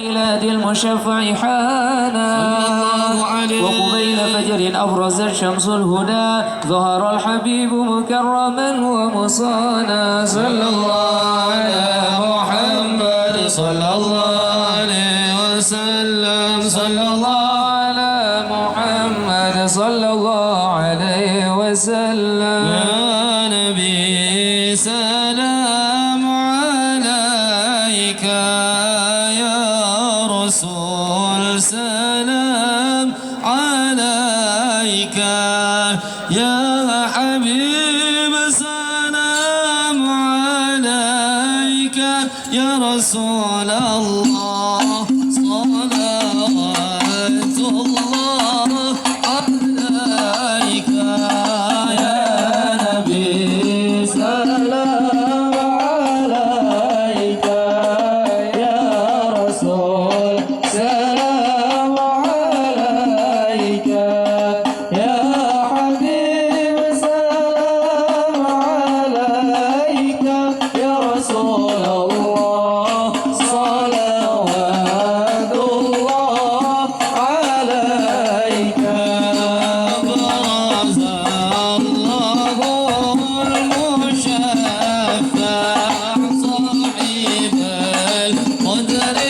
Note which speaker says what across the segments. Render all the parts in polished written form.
Speaker 1: ميلاد المشفع حانا وقبيل فجر أبرز الشمس الهدى ظهر الحبيب مكرما ومصانا صلى الله على محمد صلى الله عليه وسلم صلى الله على محمد صلى الله عليه وسلم يا نبي سلام عليك رسول سلام عليك يا حبيب سلام عليك يا رسول الله صلوات الله عليك يا نبي سلام عليك يا رسول سلام عليك يا حبيب سلام عليك يا رسول الله صلوات الله عليك برز الله المشفع صاحب القدر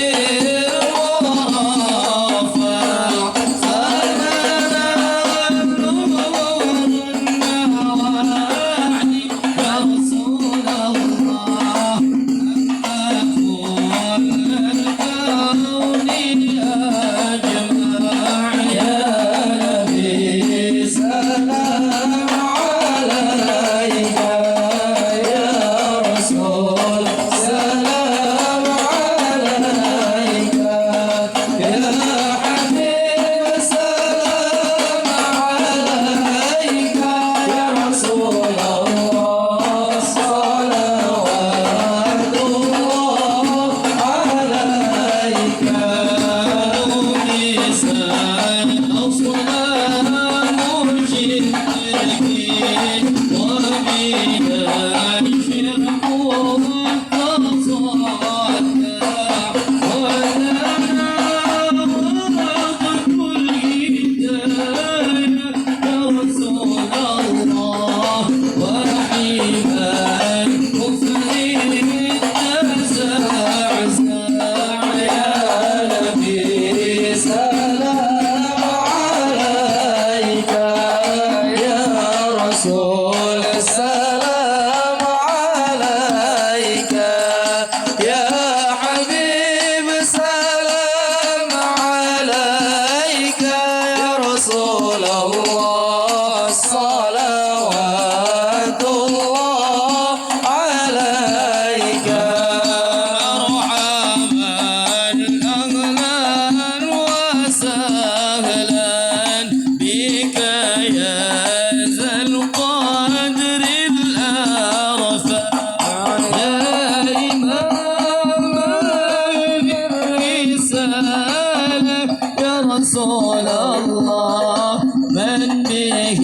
Speaker 1: رسول الله من به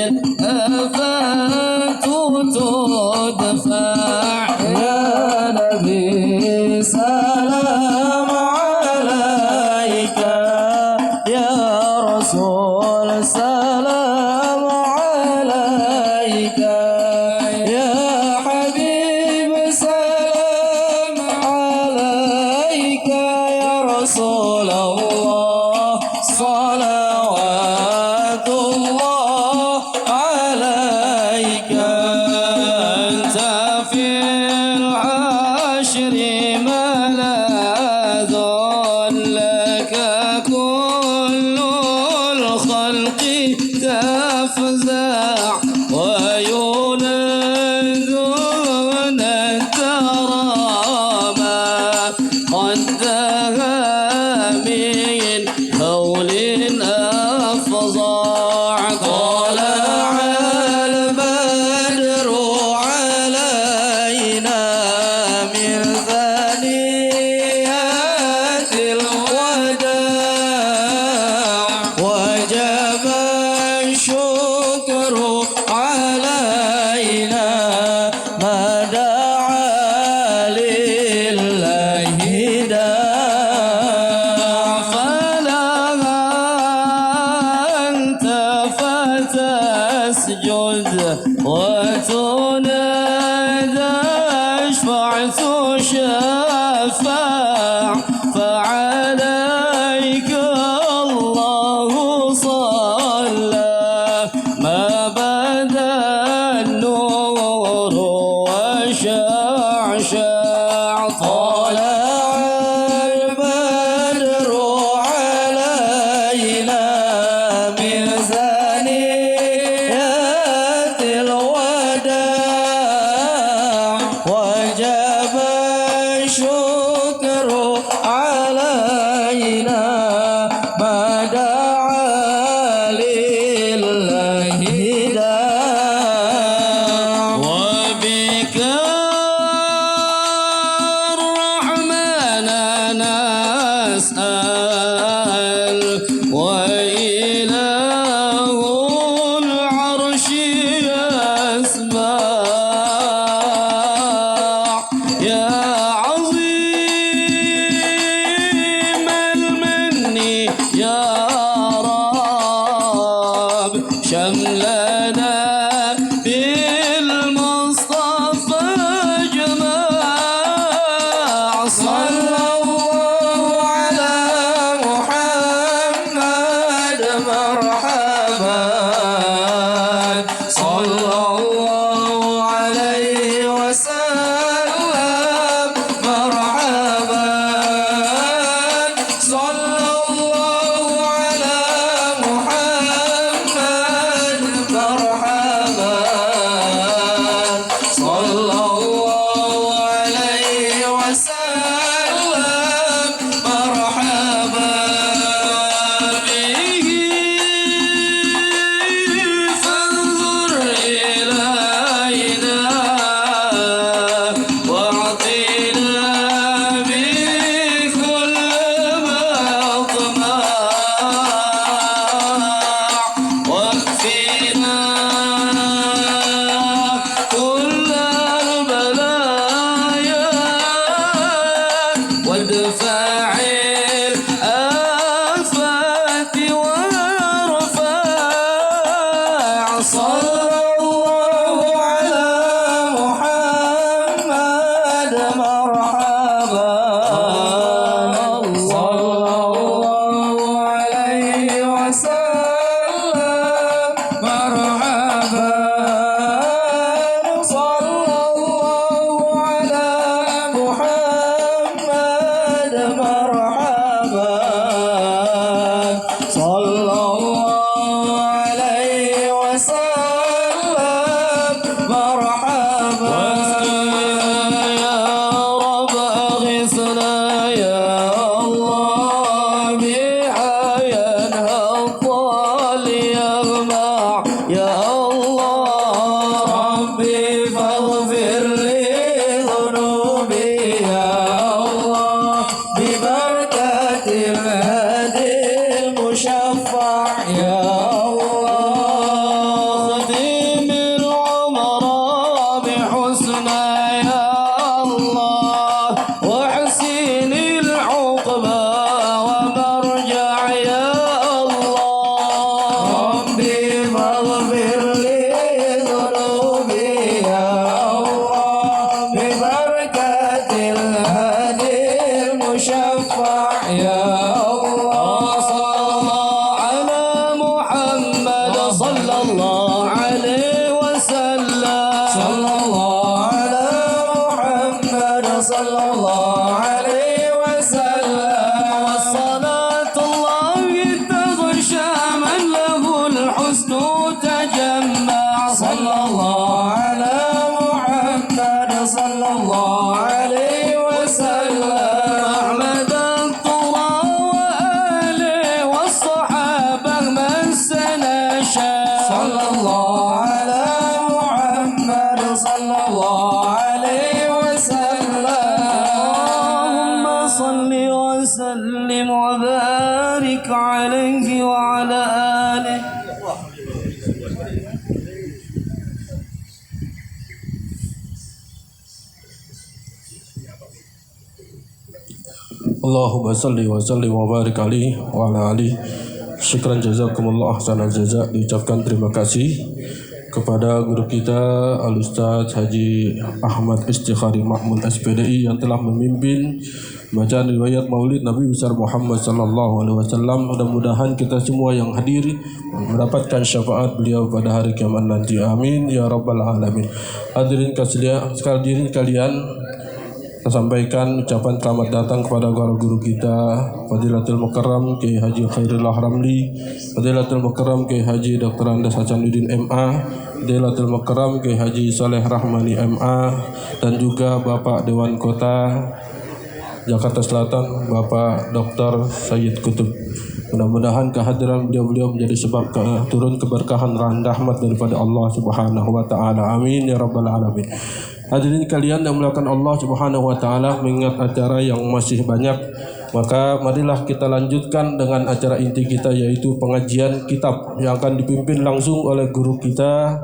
Speaker 1: الآفات تدفع يا نبي سلام عليك يا رسول سلام عليك يا حبيب سلام عليك يا رسول الله صلوات الله عليك أنت في العشر ملاذ لك كل الخلق تفزع ويولدون الترامى قدها من هول أفظع طلع البدر علينا من ثنيات الوداع وجب الشكر علينا ما دعا لله داع أسأل وإله العرش يسمع يا عظيم المن يا رب شملنا بالمصطفى جماع صلى الله على محمد مرحبا صلى الله عليه وسلم مرحبا صلى الله على محمد مرحبا صلى الله عليه وسلم مرحبا به فانظر إلينا واعطنا بكل مطمع واكفنا كل البلايا وادفع الآفات وارفع صلى الله على محمد مرحبا صلى الله عليه وسلم مرحبا صلى الله على محمد مرحبا صلى الله عليه وسلم مرحبا يا رب أغثنا يا الله بحيانها الضال يغمع يا الله ربي فاغفر لي ذنوبي يا الله ببركة الهادي المشفع يا الله ختم العمر بحسنى يا الله واحسن العقبى ومرجع يا الله ربي فاغفر لي ذنوبي يا الله ببركة الهادي المشفع يا الله صلى الله على محمد صلى الله عليه وسلم صلى الله على محمد صلى الله عليه وسلم والصلاة الله تغشى من له الحسن تجمع صلى الله على محمد صلى الله عليه وسلم أحمد الطرى وآله والصحابة من سنشا صلى الله على محمد صلى الله عليه وسلم اللهم صل وسلم وبارك عليه وعلى آله
Speaker 2: Allahumma salli wa sallim wa barik alaihi wa ala alihi. Syukran jazakumullah ahsanal jaza. Diucapkan terima kasih kepada guru kita Al-Ustaz Haji Ahmad Istikhari Mahmud SPDI yang telah memimpin bacaan riwayat Maulid Nabi besar Muhammad sallallahu alaihi wasallam. Mudah-mudahan kita semua yang hadir mendapatkan syafaat beliau pada hari kiamat nanti. Amin ya rabbal alamin. Hadirin sekalian kalian, kita sampaikan ucapan selamat datang kepada guru kita Fadilatul Mukarram Kiai Haji Khairullah Ramli, Fadilatul Mukarram Kiai Haji Dr. Andes Hasanuddin MA, Fadilatul Mukarram Kiai Haji Saleh Rahmani MA, dan juga Bapak Dewan Kota Jakarta Selatan Bapak Dr. Sayyid Kutub. Mudah-mudahan kehadiran beliau menjadi sebab turun keberkahan rahmat daripada Allah Subhanahu wa taala. Amin ya rabbal alamin. Hadirin kalian yang melakukan Allah Subhanahu wa taala, mengingat acara yang masih banyak, Maka marilah kita lanjutkan dengan acara inti kita, yaitu pengajian kitab yang akan dipimpin langsung oleh guru kita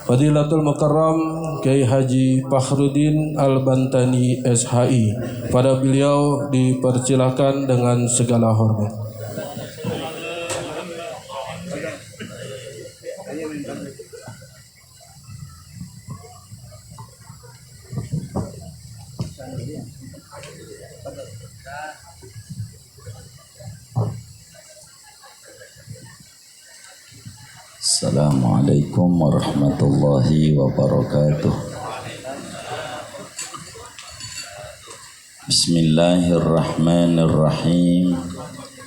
Speaker 2: Fadilatul Mukarram Kiai Haji Fakhruddin Al-Bantani SHI. Pada beliau dipersilahkan dengan segala hormat.
Speaker 3: Assalamualaikum warahmatullahi wabarakatuh. Bismillahirrahmanirrahim.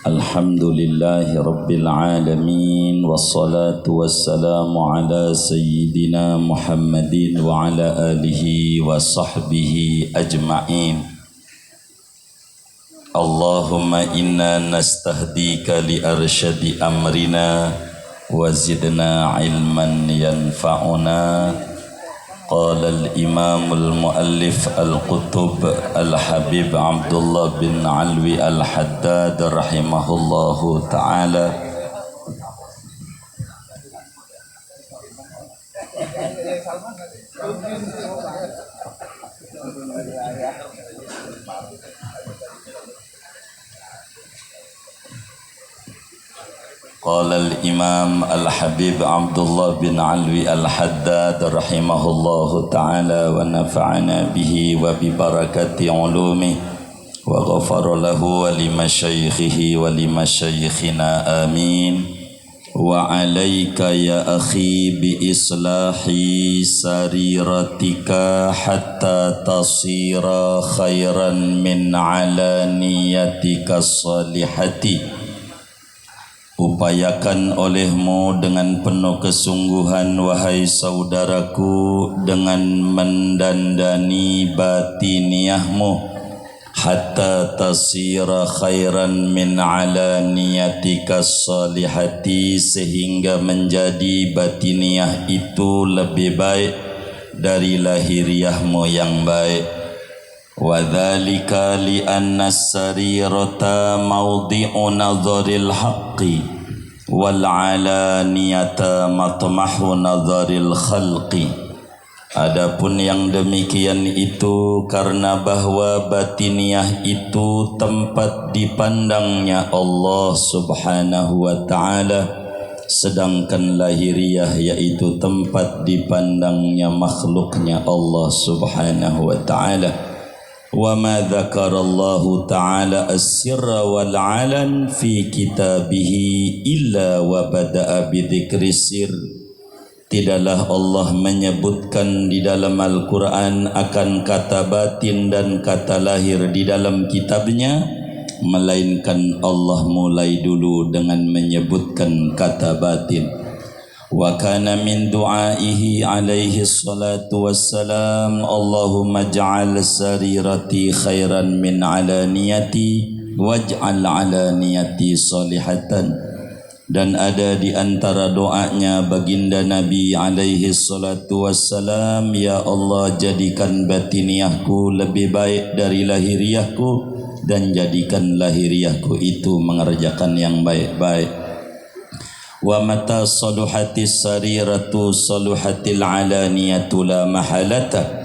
Speaker 3: Alhamdulillahi rabbil alamin. Wassalatu wassalamu ala sayyidina Muhammadin wa ala alihi wa sahbihi ajma'in. Allahumma inna nastahdika li arsyadi amrina وزدنا علما ينفعنا. قال الإمام المؤلف القطب الحبيب عبد الله بن علوي الحداد رحمه الله تعالى: قال الإمام الحبيب عبد الله بن علوي الحداد رحمه الله تعالى ونفعنا به وببركة علومه وغفر له ولمشايخه ولمشايخنا آمين. وعليك يا أخي بإصلاح سريرتك حتى تصير خيرا من علانيتك الصالحة. Upayakan olehmu dengan penuh kesungguhan, wahai saudaraku, dengan mendandani batiniahmu, hatta tasira khairan min alaniyatika salihati, sehingga menjadi batiniah itu lebih baik dari lahiriahmu yang baik. Wadzalika li'anna as-sarirata mawdi'u nadharil haqqi wal 'alaniyata matmahu nadharil khalqi. Adapun yang demikian itu karena bahwa batiniah itu tempat dipandangnya Allah Subhanahu wa ta'ala, sedangkan lahiriah yaitu tempat dipandangnya makhluknya Allah Subhanahu wa ta'ala. وَمَا ذَكَرَ اللَّهُ تَعَالَى السِّرَّ وَالْعَلَنَ فِي كِتَابِهِ إِلَّا وَبَدَأَ بِذِكْرِ السِّرِّ. Tidaklah Allah menyebutkan di dalam Al-Quran akan kata batin dan kata lahir di dalam kitabnya, melainkan Allah mulai dulu dengan menyebutkan kata batin. Wa kana min du'aihi alaihi salatu wassalam: Allahumma ja'al sarirati khairan min alaniyati waj'al alaniyati salihatan. Dan ada di antara doanya baginda Nabi alaihi salatu wassalam: Ya Allah, jadikan batiniahku lebih baik dari lahiriahku, dan jadikan lahiriahku itu mengerjakan yang baik-baik. Wa mata saluhatis sariratu saluhatil alaniyatu la mahalata.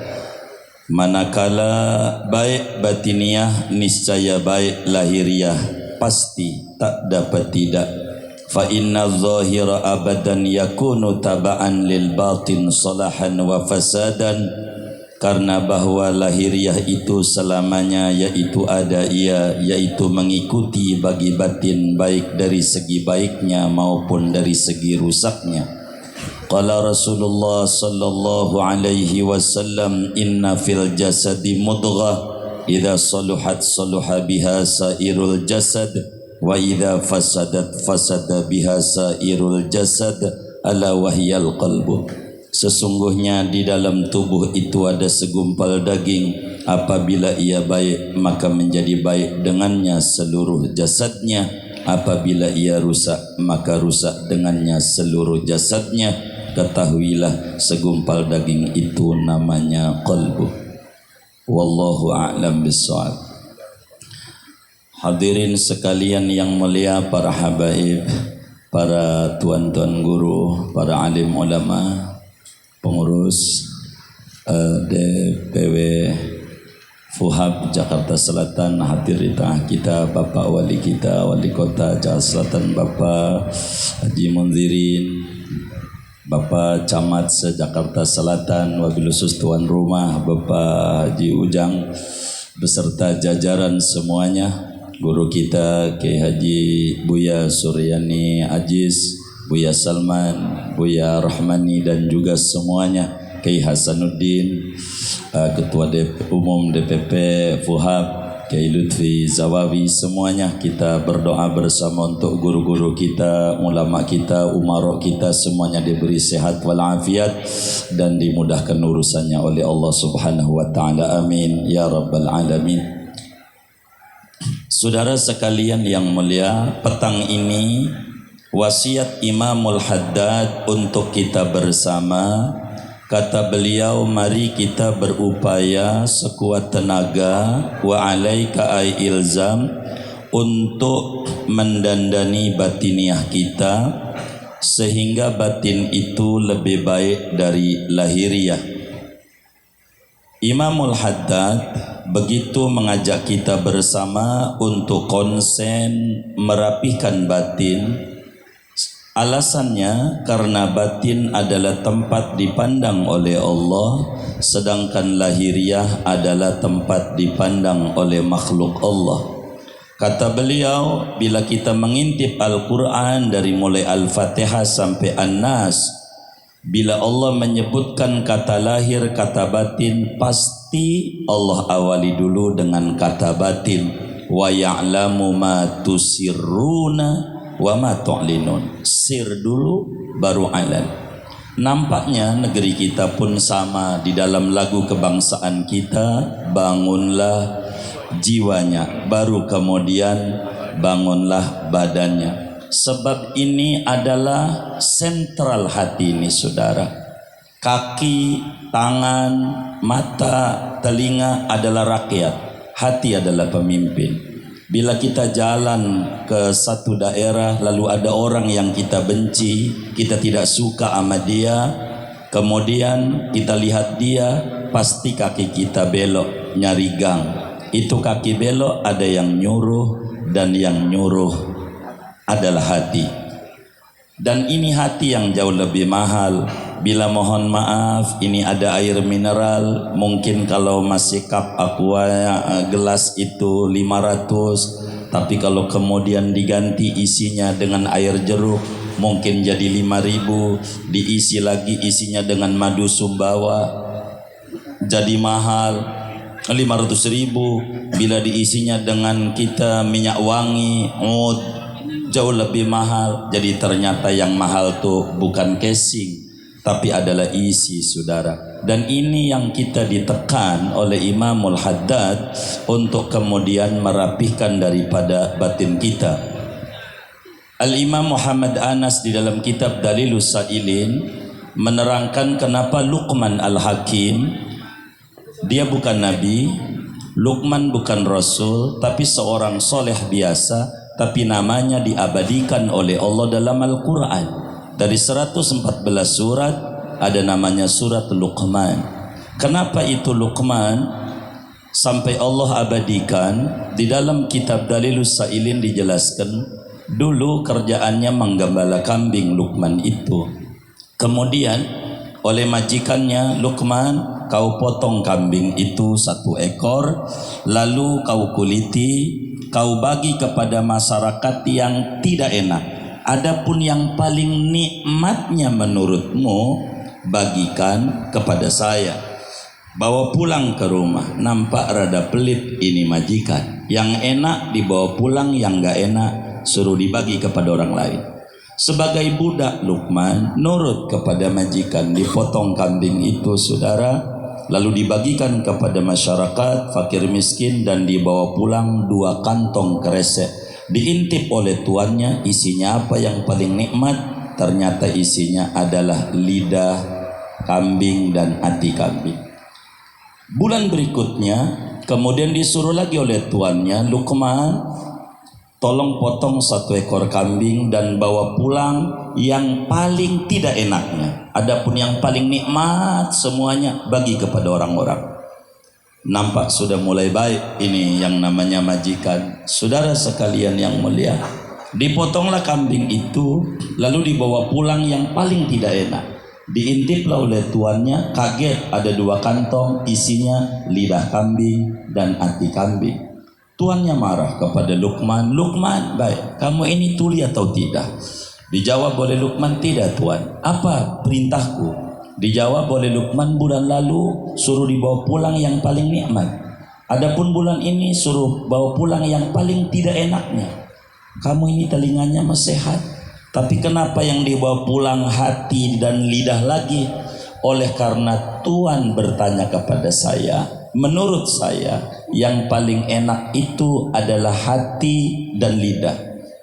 Speaker 3: Manakala baik batiniah, niscaya baik lahiriah, pasti tak dapat tidak. Fa inna zahira abadan yakunu taba'an lil batin salahan wa fasadan. Karena bahwa lahiriah itu selamanya yaitu ada ia, yaitu mengikuti bagi batin, baik dari segi baiknya maupun dari segi rusaknya. Qala Rasulullah sallallahu alaihi wasallam: Inna fil jasadi mudghah, idza saluhat saluha biha sairul jasad, wa idza fasadat fasada biha sairul jasad, ala wahyal qalbu. Sesungguhnya di dalam tubuh itu ada segumpal daging. Apabila ia baik, maka menjadi baik dengannya seluruh jasadnya. Apabila ia rusak, maka rusak dengannya seluruh jasadnya. Ketahuilah, segumpal daging itu namanya qalbu. Wallahu a'lam bishawab. Hadirin sekalian yang mulia, para habaib, para tuan-tuan guru, para alim ulama, pengurus DPW Fuhab Jakarta Selatan, hadir di tengah kita Bapak Wali kita, Wali Kota Jakarta Selatan Bapak Haji Munzirin, Bapak Camat se-Jakarta Selatan, wabil khusus tuan rumah Bapak Haji Ujang beserta jajaran semuanya, guru kita Kiai Haji Buya Suryani Ajiz, Buya Salman, Buya Rahmani, dan juga semuanya, Kiai Hasanuddin, Ketua Umum DPP Fuhab, Kiai Lutfi Zawawi, semuanya kita berdoa bersama untuk guru-guru kita, ulama kita, umarok kita, semuanya diberi sehat walafiat dan dimudahkan urusannya oleh Allah Subhanahu wa taala. Amin ya rabbal alamin. Saudara sekalian yang mulia, petang ini wasiat Imamul Haddad untuk kita bersama. Kata beliau, mari kita berupaya sekuat tenaga wa alaika ay ilzam untuk mendandani batiniah kita sehingga batin itu lebih baik dari lahiriah. Imamul Haddad begitu mengajak kita bersama untuk konsen merapihkan batin. Alasannya karena batin adalah tempat dipandang oleh Allah, sedangkan lahiriah adalah tempat dipandang oleh makhluk Allah. Kata beliau, bila kita mengintip Al-Quran dari mulai Al-Fatihah sampai An-Nas, bila Allah menyebutkan kata lahir, kata batin, pasti Allah awali dulu dengan kata batin. Wa ya'lamu ma tusirruna wa ma tu'linun. Sir dulu baru alan. Nampaknya negeri kita pun sama. Di dalam lagu kebangsaan kita, bangunlah jiwanya, baru kemudian bangunlah badannya. Sebab ini adalah sentral hati ini, saudara. Kaki, tangan, mata, telinga adalah rakyat, hati adalah pemimpin. Bila kita jalan ke satu daerah lalu ada orang yang kita benci, kita tidak suka sama dia, kemudian kita lihat dia, pasti kaki kita belok nyari gang. Itu kaki belok ada yang nyuruh, dan yang nyuruh adalah hati. Dan ini hati yang jauh lebih mahal. Bila mohon maaf ini ada air mineral, mungkin kalau masih cup aqua gelas itu 500, tapi kalau kemudian diganti isinya dengan air jeruk mungkin jadi 5.000, diisi lagi isinya dengan madu sumbawa jadi mahal 500.000. Bila diisinya dengan kita minyak wangi jauh lebih mahal. Jadi ternyata yang mahal tuh bukan casing tapi adalah isi, saudara. Dan ini yang kita ditekan oleh Imamul Haddad untuk kemudian merapihkan daripada batin kita. Al-Imam Muhammad Anas di dalam kitab Dalilus Sa'ilin menerangkan kenapa Luqman Al-Hakim, dia bukan nabi, Luqman bukan rasul, tapi seorang soleh biasa, tapi namanya diabadikan oleh Allah dalam Al-Quran. Dari 114 surat ada namanya surat Luqman. Kenapa itu Luqman sampai Allah abadikan? Di dalam kitab Dalilus Sa'ilin dijelaskan, dulu kerjaannya menggembala kambing Luqman itu. Kemudian oleh majikannya, Luqman, kau potong kambing itu 1 ekor, lalu kau kuliti, kau bagi kepada masyarakat yang tidak enak. Adapun yang paling nikmatnya menurutmu, bagikan kepada saya. Bawa pulang ke rumah. Nampak rada pelit ini majikan. Yang enak dibawa pulang, yang gak enak suruh dibagi kepada orang lain. Sebagai budak Luqman nurut kepada majikan, dipotong kambing itu, saudara, lalu dibagikan kepada masyarakat fakir miskin dan dibawa pulang 2 kantong kresek. Diintip oleh tuannya, isinya apa yang paling nikmat? Ternyata isinya adalah lidah kambing dan hati kambing. Bulan berikutnya kemudian disuruh lagi oleh tuannya, Luqman, tolong potong 1 ekor kambing dan bawa pulang yang paling tidak enaknya. Adapun yang paling nikmat semuanya bagi kepada orang-orang. Nampak sudah mulai baik ini yang namanya majikan. Saudara sekalian yang mulia, dipotonglah kambing itu lalu dibawa pulang yang paling tidak enak. Diintiplah oleh tuannya, kaget ada 2 kantong isinya lidah kambing dan hati kambing. Tuannya marah kepada Luqman, "Luqman, baik, kamu ini tuli atau tidak?" Dijawab oleh Luqman, "Tidak tuan." "Apa perintahku?" Dijawab oleh Luqman, "Bulan lalu suruh dibawa pulang yang paling nikmat. Adapun bulan ini suruh bawa pulang yang paling tidak enaknya. Kamu ini telinganya masih sehat, tapi kenapa yang dibawa pulang hati dan lidah lagi?" Oleh karena Tuhan bertanya kepada saya, menurut saya yang paling enak itu adalah hati dan lidah.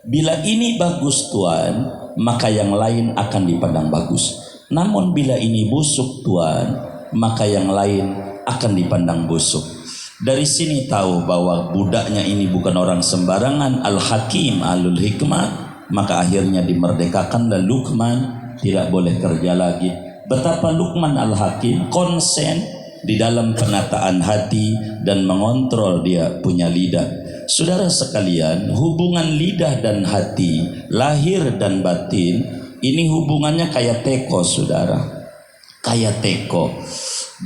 Speaker 3: Bila ini bagus Tuhan, maka yang lain akan dipandang bagus. Namun bila ini busuk Tuhan, maka yang lain akan dipandang busuk. Dari sini tahu bahwa budaknya ini bukan orang sembarangan, Al-Hakim Alul Hikmah. Maka akhirnya dimerdekakan dan Luqman tidak boleh kerja lagi. Betapa Luqman Al-Hakim konsen di dalam penataan hati dan mengontrol dia punya lidah. Saudara sekalian, hubungan lidah dan hati, lahir dan batin, ini hubungannya kayak teko, saudara. Kayak teko.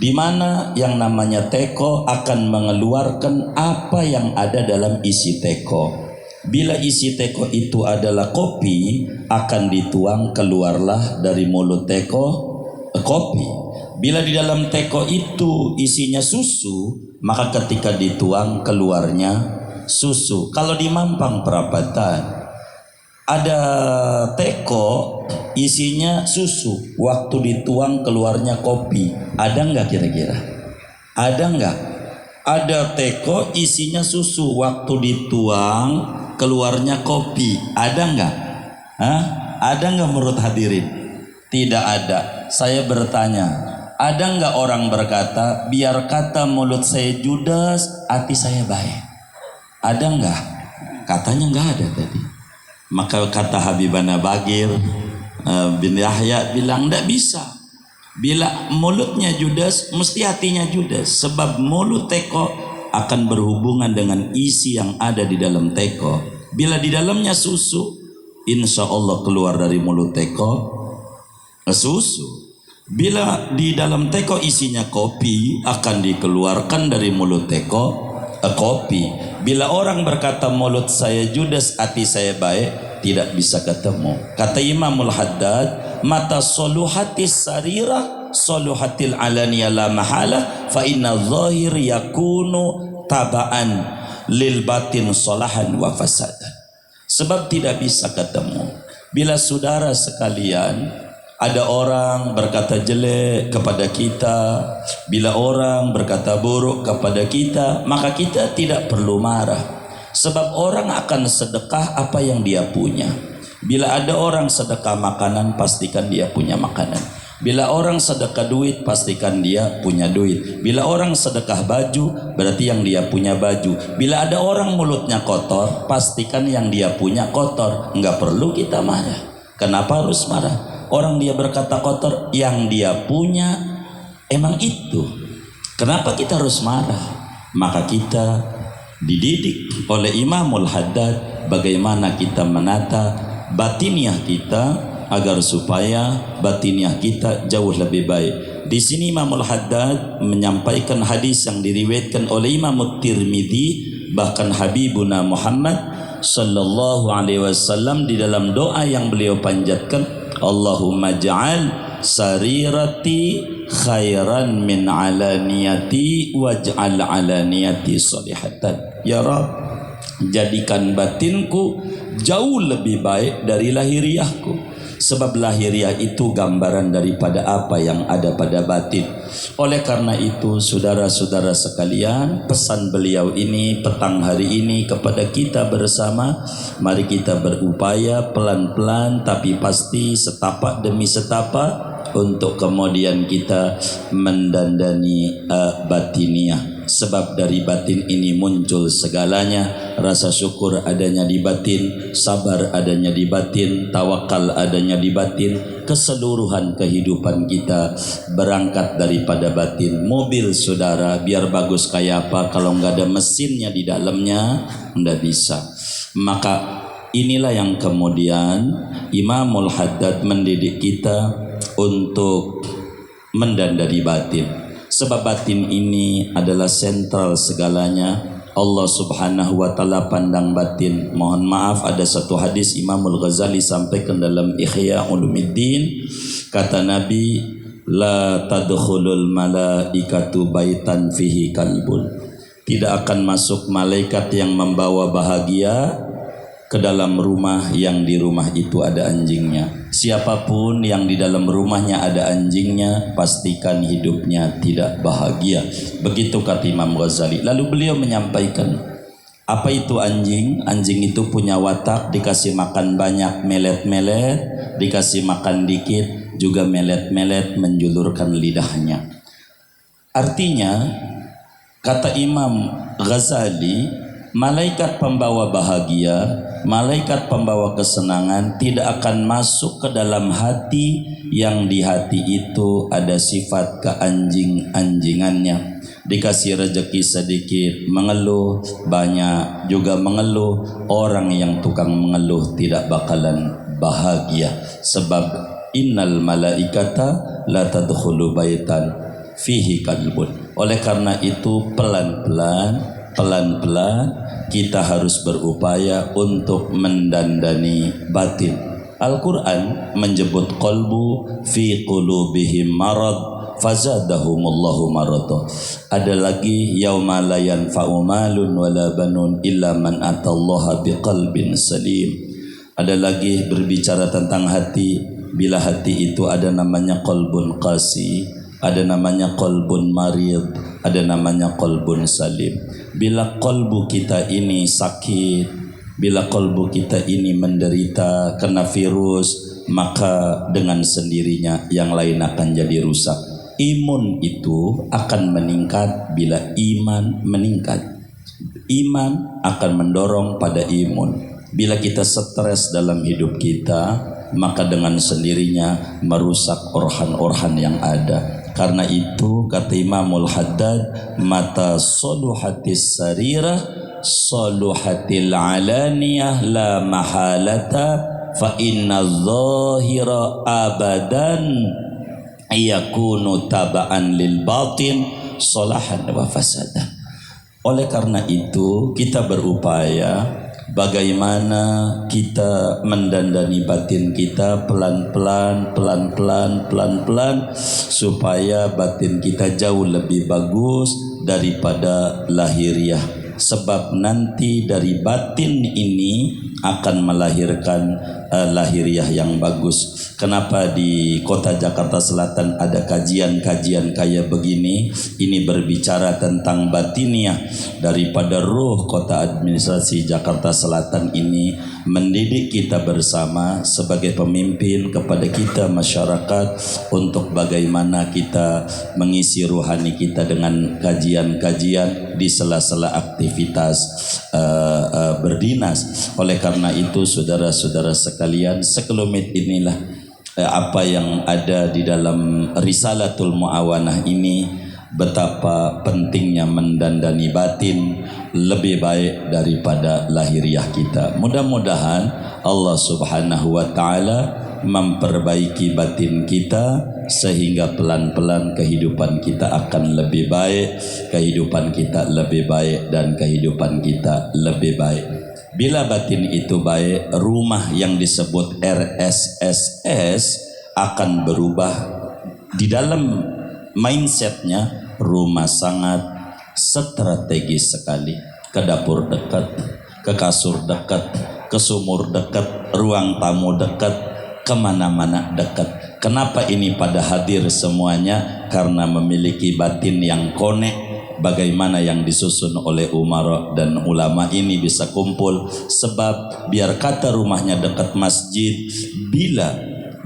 Speaker 3: Di mana yang namanya teko akan mengeluarkan apa yang ada dalam isi teko. Bila isi teko itu adalah kopi, akan dituang keluarlah dari mulut teko kopi. Bila di dalam teko itu isinya susu, maka ketika dituang keluarnya susu. Kalau di Mampang Perapatan ada teko isinya susu, waktu dituang keluarnya kopi. Ada enggak kira-kira? Ada enggak? Ada teko isinya susu, waktu dituang keluarnya kopi. Ada enggak? Hah? Ada enggak menurut hadirin? Tidak ada. Saya bertanya, ada enggak orang berkata, biar kata mulut saya judes, hati saya baik? Ada enggak? Katanya enggak ada tadi. Maka kata Habibana Bagir bin Yahya bilang, tidak bisa. Bila mulutnya judes, mesti hatinya judes. Sebab mulut teko akan berhubungan dengan isi yang ada di dalam teko. Bila di dalamnya susu, insya Allah keluar dari mulut teko susu. Bila di dalam teko isinya kopi, akan dikeluarkan dari mulut teko kopi. Bila orang berkata mulut saya judes, hati saya baik, tidak bisa ketemu. Kata Imamul Haddad, mata soluhatis sarirah soluhatil alaniya la mahala, fa inna zahir yakunu tabaan lil batin solahan wa fasadan. Sebab tidak bisa ketemu. Bila saudara sekalian, ada orang berkata jelek kepada kita, bila orang berkata buruk kepada kita, maka kita tidak perlu marah. Sebab orang akan sedekah apa yang dia punya. Bila ada orang sedekah makanan, pastikan dia punya makanan. Bila orang sedekah duit, pastikan dia punya duit. Bila orang sedekah baju, berarti yang dia punya baju. Bila ada orang mulutnya kotor, pastikan yang dia punya kotor. Enggak perlu kita marah. Kenapa harus marah? Orang dia berkata kotor, yang dia punya emang itu. Kenapa kita harus marah? Maka kita dididik oleh Imamul Haddad bagaimana kita menata batiniah kita agar supaya batiniah kita jauh lebih baik. Di sini Imamul Haddad menyampaikan hadis yang diriwayatkan oleh Imam Tirmidzi, bahkan Habibuna Muhammad sallallahu alaihi wasallam di dalam doa yang beliau panjatkan, Allahumma ja'al sarirati khairan min alaniyati waj'al alaniyati salihatan. Ya Rabb, jadikan batinku jauh lebih baik dari lahiriahku. Sebab lahiriah itu gambaran daripada apa yang ada pada batin. Oleh karena itu, saudara-saudara sekalian, pesan beliau ini petang hari ini kepada kita bersama, mari kita berupaya pelan-pelan tapi pasti setapak demi setapak untuk kemudian kita mendandani batiniah. sebab dari batin ini muncul segalanya. Rasa syukur adanya di batin, sabar adanya di batin, tawakal adanya di batin. Keseluruhan kehidupan kita berangkat daripada batin. Mobil saudara biar bagus kayak apa, kalau nggak ada mesinnya di dalamnya nggak bisa. Maka inilah yang kemudian Imamul Haddad mendidik kita untuk mendandani batin. Sebab batin ini adalah sentral segalanya. Allah Subhanahu wa taala pandang batin. Mohon maaf, ada satu hadis Imamul Ghazali sampaikan dalam Ihya Ulumuddin, kata Nabi, la tadkhulul malaikatu baitan fihi kalbun. Tidak akan masuk malaikat yang membawa bahagia ke dalam rumah yang di rumah itu ada anjingnya. Siapapun yang di dalam rumahnya ada anjingnya, pastikan hidupnya tidak bahagia. Begitu kata Imam Ghazali. Lalu beliau menyampaikan, apa itu anjing? Anjing itu punya watak, dikasih makan banyak melet-melet, dikasih makan dikit juga melet-melet, menjulurkan lidahnya. Artinya, kata Imam Ghazali, malaikat pembawa bahagia, malaikat pembawa kesenangan tidak akan masuk ke dalam hati yang di hati itu ada sifat keanjing-anjingannya. Dikasih rezeki sedikit mengeluh, banyak juga mengeluh. Orang yang tukang mengeluh tidak bakalan bahagia. Sebab innal malaikata la tadkhulu baitan fihi kalbun. Oleh karena itu pelan-pelan kita harus berupaya untuk mendandani batin. Al-Quran menyebut qalbu fi qulubihim marad fazadahumullahu marada. Ada lagi yauma la yanfa'u malun wala banun illa man atallaha biqalbin salim. Ada lagi berbicara tentang hati. Bila hati itu ada namanya qalbun qasi, ada namanya qalbun marid, ada namanya qalbun salim. Bila qalbu kita ini sakit, bila qalbu kita ini menderita kena virus, maka dengan sendirinya yang lain akan jadi rusak. Imun itu akan meningkat bila iman meningkat. Iman akan mendorong pada imun. Bila kita stres dalam hidup kita, maka dengan sendirinya merusak organ-organ yang ada. Karena itu kata Imamul Haddad, mata soluhatis sarirah soluhatil alaniyah la mahalata fa inna zahira abadan yakunu taba'an lil batin solahan wa fasada. Oleh karena itu kita berupaya bagaimana kita mendandani batin kita pelan-pelan supaya batin kita jauh lebih bagus daripada lahiriah. Sebab nanti dari batin ini akan melahirkan lahiriah yang bagus. Kenapa di kota Jakarta Selatan ada kajian-kajian kayak begini? Ini berbicara tentang batiniah daripada ruh kota administrasi Jakarta Selatan ini, mendidik kita bersama sebagai pemimpin kepada kita masyarakat untuk bagaimana kita mengisi ruhani kita dengan kajian-kajian di sela-sela aktivitas berdinas. Oleh karena itu saudara-saudara sekalian, sekelumit inilah apa yang ada di dalam Risalatul Mu'awanah ini, betapa pentingnya mendandani batin lebih baik daripada lahiriah kita. Mudah-mudahan Allah Subhanahu wa taala memperbaiki batin kita sehingga pelan-pelan kehidupan kita akan lebih baik, kehidupan kita lebih baik dan kehidupan kita lebih baik. Bila batin itu baik, rumah yang disebut RSSS akan berubah. Di dalam mindsetnya, rumah sangat strategis sekali. Ke dapur dekat, ke kasur dekat, ke sumur dekat, ruang tamu dekat, kemana-mana dekat. Kenapa ini pada hadir semuanya? Karena memiliki batin yang konek. Bagaimana yang disusun oleh umara dan ulama ini bisa kumpul. Sebab biar kata rumahnya dekat masjid, bila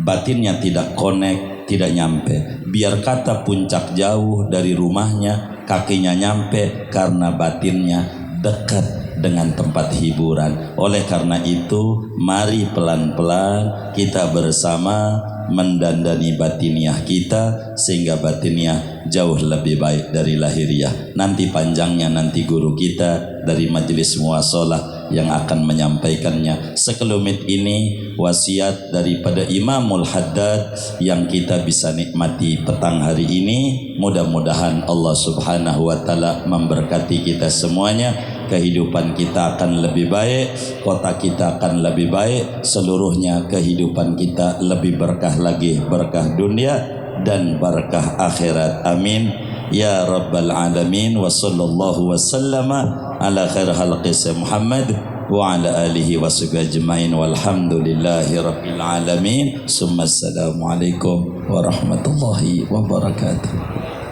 Speaker 3: batinnya tidak connect, tidak nyampe. Biar kata puncak jauh dari rumahnya, kakinya nyampe karena batinnya dekat dengan tempat hiburan. Oleh karena itu, mari pelan-pelan kita bersama mendandani batiniah kita sehingga batiniah jauh lebih baik dari lahiriah. Nanti panjangnya nanti guru kita dari Majelis Muwasalah yang akan menyampaikannya. Sekelumit ini wasiat daripada Imamul Haddad yang kita bisa nikmati petang hari ini. Mudah-mudahan Allah Subhanahu wa taala memberkati kita semuanya. Kehidupan kita akan lebih baik, kota kita akan lebih baik, seluruhnya kehidupan kita lebih berkah lagi, berkah dunia dan berkah akhirat. Amin ya rabbal alamin. Wa sallallahu wasallama ala khair khalqi Muhammad wa ala alihi wa sahbihi ajmain walhamdulillahi rabbil alamin. Summa assalamu alaikum warahmatullahi wabarakatuh.